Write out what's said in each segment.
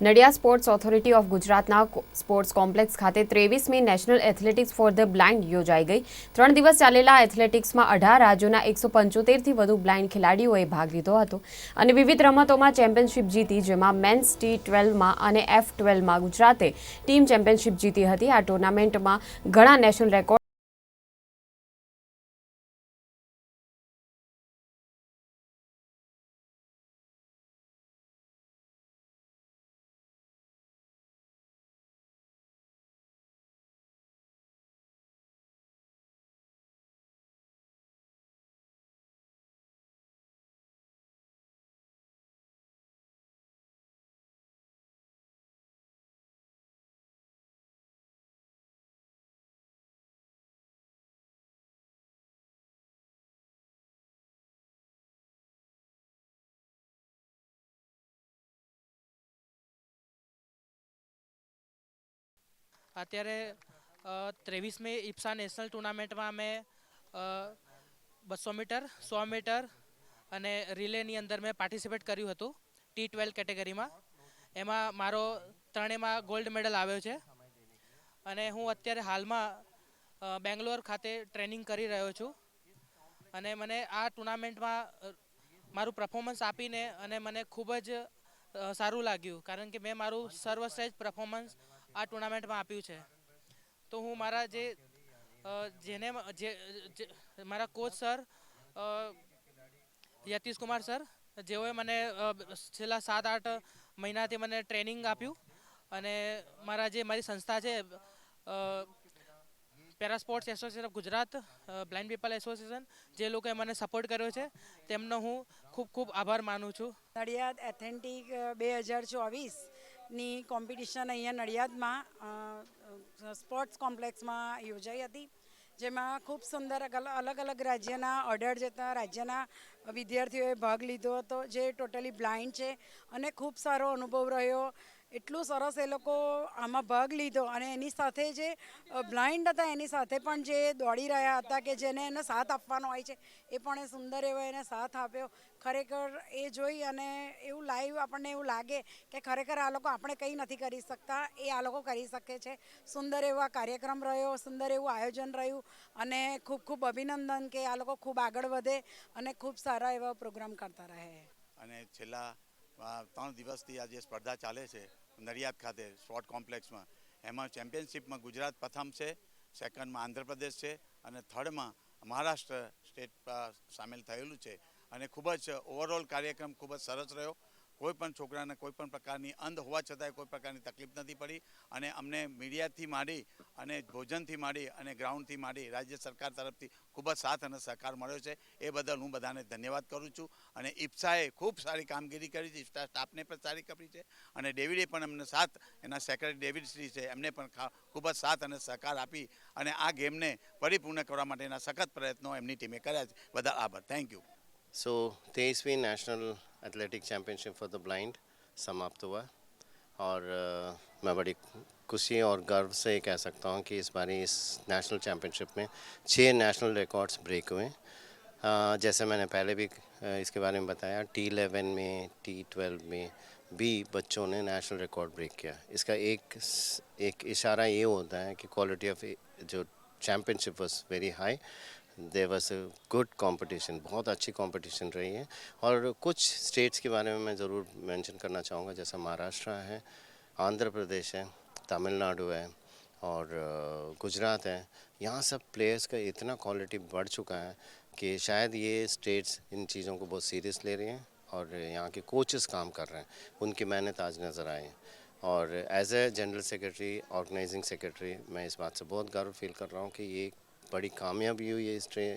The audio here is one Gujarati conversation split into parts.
નડિયાદ સ્પોર્ટ્સ ઓથોરિટી ઓફ ગુજરાતના સ્પોર્ટ્સ કોમ્પ્લેક્સ ખાતે 23મી national athletics for the blind યોજાઈ ગઈ. 3 દિવસ ચાલેલા એથ્લેટિક્સમાં 18 રાજ્યોના 175થી વધુ બ્લાઇન્ડ ખેલાડીઓએ ભાગ લીધો હતો અને વિવિધ રમતોમાં ચેમ્પિયનશિપ જીતી, જેમાં મેન્સ T12માં અને F12માં ગુજરાતે ટીમ ચેમ્પિયનશિપ જીતી હતી. આ ટુર્નામેન્ટમાં ઘણા નેશનલ રેકોર્ડ અત્યારે 23મી ઇપ્સા નેશનલ ટુર્નામેન્ટમાં અમે 200 મીટર, 100 મીટર અને રિલેની અંદર મેં પાર્ટિસિપેટ કર્યું હતું T12 કેટેગરીમાં. એમાં મારો ત્રણેયમાં ગોલ્ડ મેડલ આવ્યો છે અને હું અત્યારે હાલમાં બેંગ્લોર ખાતે ટ્રેનિંગ કરી રહ્યો છું. અને મને આ ટુર્નામેન્ટમાં મારું પરફોર્મન્સ આપીને અને મને ખૂબ જ સારું લાગ્યું, કારણ કે મેં મારું સર્વશ્રેષ્ઠ પરફોર્મન્સ આ ટુર્નામેન્ટમાં આપ્યું છે. તો હું મારા જેને મારા કોચ સર યતીશ કુમાર સર, જેઓએ મને છેલ્લા 7-8 મહિનાથી મને ટ્રેનિંગ આપ્યું, અને મારી સંસ્થા છે para sports association of Gujarat, blind people association, જે લોકોએ મને સપોર્ટ કર્યો છે તેમનો હું ખૂબ ખૂબ આભાર માનું છું. નડિયાદ એથેન્ટિક 2024ની કોમ્પિટિશન અહીંયા નડિયાદમાં સ્પોર્ટ્સ કોમ્પ્લેક્સમાં યોજાઈ હતી, જેમાં ખૂબ સુંદર અલગ અલગ રાજ્યના 18 જેટલા રાજ્યના વિદ્યાર્થીઓએ ભાગ લીધો હતો, જે ટોટલી બ્લાઇન્ડ છે, અને ખૂબ સારો અનુભવ રહ્યો. એટલું સરસ એ લોકો આમાં ભાગ લીધો, અને એની સાથે જે બ્લાઇન્ડ હતા એની સાથે પણ જે દોડી રહ્યા હતા, કે જેને એને સાથ આપવાનો હોય છે, એ પણ એ સુંદર એવો એને સાથ આપ્યો. ખરેખર એ જોઈ અને એવું લાઈવ આપણને એવું લાગે કે ખરેખર આ લોકો આપણે કંઈ નથી કરી શકતા, એ આ લોકો કરી શકે છે. સુંદર એવો આ કાર્યક્રમ રહ્યો, સુંદર એવું આયોજન રહ્યું, અને ખૂબ ખૂબ અભિનંદન કે આ લોકો ખૂબ આગળ વધે અને ખૂબ સારા એવા પ્રોગ્રામ કરતા રહે. અને છેલ્લા 3 દિવસથી આ જે સ્પર્ધા ચાલે છે નડિયાદ ખાતે સ્પોર્ટ કોમ્પ્લેક્સમાં, એમાં ચેમ્પિયનશિપમાં ગુજરાત પ્રથમ છે, સેકન્ડમાં આંધ્રપ્રદેશ છે, અને થર્ડમાં મહારાષ્ટ્ર સ્ટેટ સામેલ થયેલું છે. અને ખૂબ જ ઓવરઓલ કાર્યક્રમ ખૂબ જ સરસ રહ્યો. કોઈ પણ છોકરાને કોઈ પણ પ્રકારની અંધ હોવા છતાંય કોઈ પ્રકારની તકલીફ નથી પડી, અને અમને મીડિયાથી માંડી અને ભોજનથી માંડી અને ગ્રાઉન્ડથી માંડી રાજ્ય સરકાર તરફથી ખૂબ જ સાથ અને સહકાર મળ્યો છે. એ બદલ હું બધાને ધન્યવાદ કરું છું. અને ઇપ્સાએ ખૂબ સારી કામગીરી કરી છે, સ્ટાફને પણ સારી કરી છે, અને ડેવિડે પણ અમને સાથ, એના સેક્રેટરી ડેવિડ શ્રી છે, એમને પણ ખૂબ જ સાથ અને સહકાર આપી અને આ ગેમને પરિપૂર્ણ કરવા માટેના સખત પ્રયત્નો એમની ટીમે કર્યા છે. બધા આભાર. Thank you. सो 23वीं national athletic championship for the blind समाप्त हुआ, और मैं बड़ी खुशी और गर्व से कह सकता हूँ कि इस बारी इस नेशनल चैम्पियनशिप में 6 नेशनल रिकॉर्ड्स ब्रेक हुए. जैसे मैंने पहले भी इसके बारे में बताया, T11 में, T12 में भी बच्चों ने नेशनल रिकॉर्ड ब्रेक किया. इसका एक इशारा ये होता है कि क्वालिटी ऑफ जो championship was very high. There was a good competition, बहुत अच्छी कंपटीशन रही है. और कुछ स्टेट्स के बारे में मैं ज़रूर मेंशन करना चाहूँगा, जैसा महाराष्ट्र है, आंध्र प्रदेश है, तमिलनाडु है, और गुजरात है. यहाँ सब प्लेयर्स का इतना क्वालिटी बढ़ चुका है कि शायद ये स्टेट्स इन चीज़ों को बहुत सीरियस ले रही हैं, और यहाँ के कोचेस काम कर रहे हैं, उनकी मेहनत आज नज़र आई है. और as a general secretary, organising secretary, मैं इस बात से बहुत गर्व फील कर रहा हूँ कि ये बड़ी कामयाबी हुई है.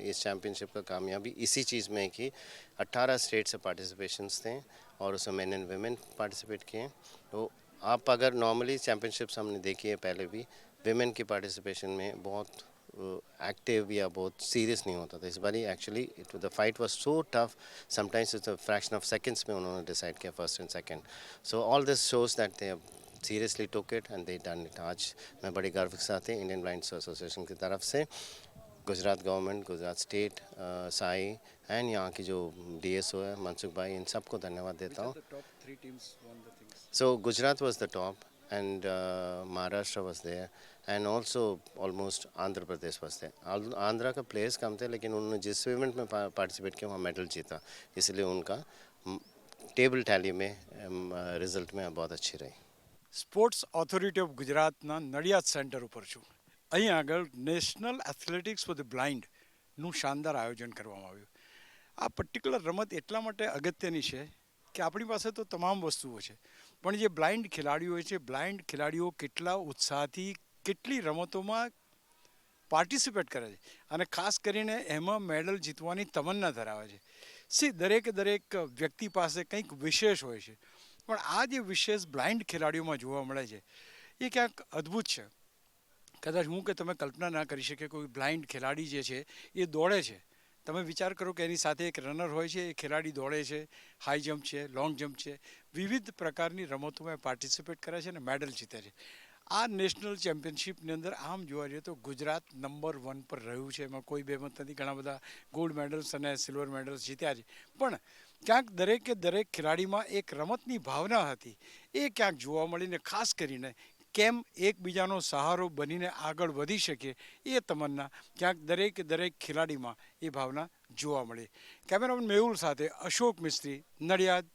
इस चैम्पियनशिप का कामयाबी इसी चीज़ में है कि 18 स्टेट से पार्टिसिपेशंस थे, और उसमें मेन एंड वेमेन पार्टिसिपेट किए. तो आप अगर नॉर्मली चैम्पियनशिप्स हमने देखी है पहले भी, वेमेन की पार्टिसिपेशन में बहुत एक्टिव या बहुत सीरियस नहीं होता था. इस बारी actually the fight was so tough, sometimes it's a fraction of seconds में उन्होंने डिसाइड किया first and second. So all this shows that they seriously took it and they done it. आज मैं बड़ी गर्व के साथ इंडियन ब्लाइंड एसोसिएशन की तरफ से Gujarat government, Gujarat state, Sai and यहाँ की जो DSO है मनसुख भाई, इन सबको धन्यवाद देता हूँ. So Gujarat was the top, and Maharashtra was there, and also almost Andhra Pradesh was there. Andhra का प्लेयर्स कम थे, लेकिन उन्होंने जिस इवेंट में पार्टिसिपेट किया वहाँ मेडल जीता, इसलिए उनका ટેબલ ટેલી में રિઝલ્ટ में बहुत अच्छी रही. સ્પોર્ટ્સ ઓથોરિટી ઓફ ગુજરાતના નડિયાદ સેન્ટર ઉપર છું. અહીં આગળ નેશનલ એથ્લેટિક્સ ફોર ધ બ્લાઇન્ડનું શાનદાર આયોજન કરવામાં આવ્યું. આ પર્ટિક્યુલર રમત એટલા માટે અગત્યની છે કે આપણી પાસે તો તમામ વસ્તુઓ છે, પણ જે બ્લાઇન્ડ ખેલાડીઓ હોય છે, બ્લાઇન્ડ ખેલાડીઓ કેટલા ઉત્સાહથી કેટલી રમતોમાં પાર્ટિસિપેટ કરે છે અને ખાસ કરીને એમાં મેડલ જીતવાની તમન્ના ધરાવે છે. દરેક વ્યક્તિ પાસે કંઈક વિશેષ હોય છે, પણ આ જે વિશેષ બ્લાઇન્ડ ખેલાડીઓમાં જોવા મળે છે એ ક્યાંક અદ્ભુત છે. કદાચ હું કે તમે કલ્પના ના કરી શકે. કોઈ બ્લાઇન્ડ ખેલાડી જે છે એ દોડે છે, તમે વિચાર કરો કે એની સાથે એક રનર હોય છે, એ ખેલાડી દોડે છે, હાઈ જમ્પ છે, લોંગ જમ્પ છે, વિવિધ પ્રકારની રમતોમાં પાર્ટિસિપેટ કરે છે અને મેડલ જીતે છે. આ નેશનલ ચેમ્પિયનશિપની અંદર આમ જોવા જઈએ તો ગુજરાત નંબર 1 પર રહ્યું છે, એમાં કોઈ બેમત નથી. ઘણા બધા ગોલ્ડ મેડલ્સ અને સિલ્વર મેડલ્સ જીત્યા છે, પણ ક્યાંક દરેક ખેલાડીમાં એક રમતની ભાવના હતી, એ ક્યાંક જોવા મળીને ખાસ કરીને કેમ એકબીજાનો સહારો બનીને આગળ વધી શકે એ તમન્ના ક્યાંક દરેક ખેલાડીમાં એ ભાવના જોવા મળી. કેમેરામેન મેહુલ સાથે અશોક મિસ્ત્રી, નડિયાદ.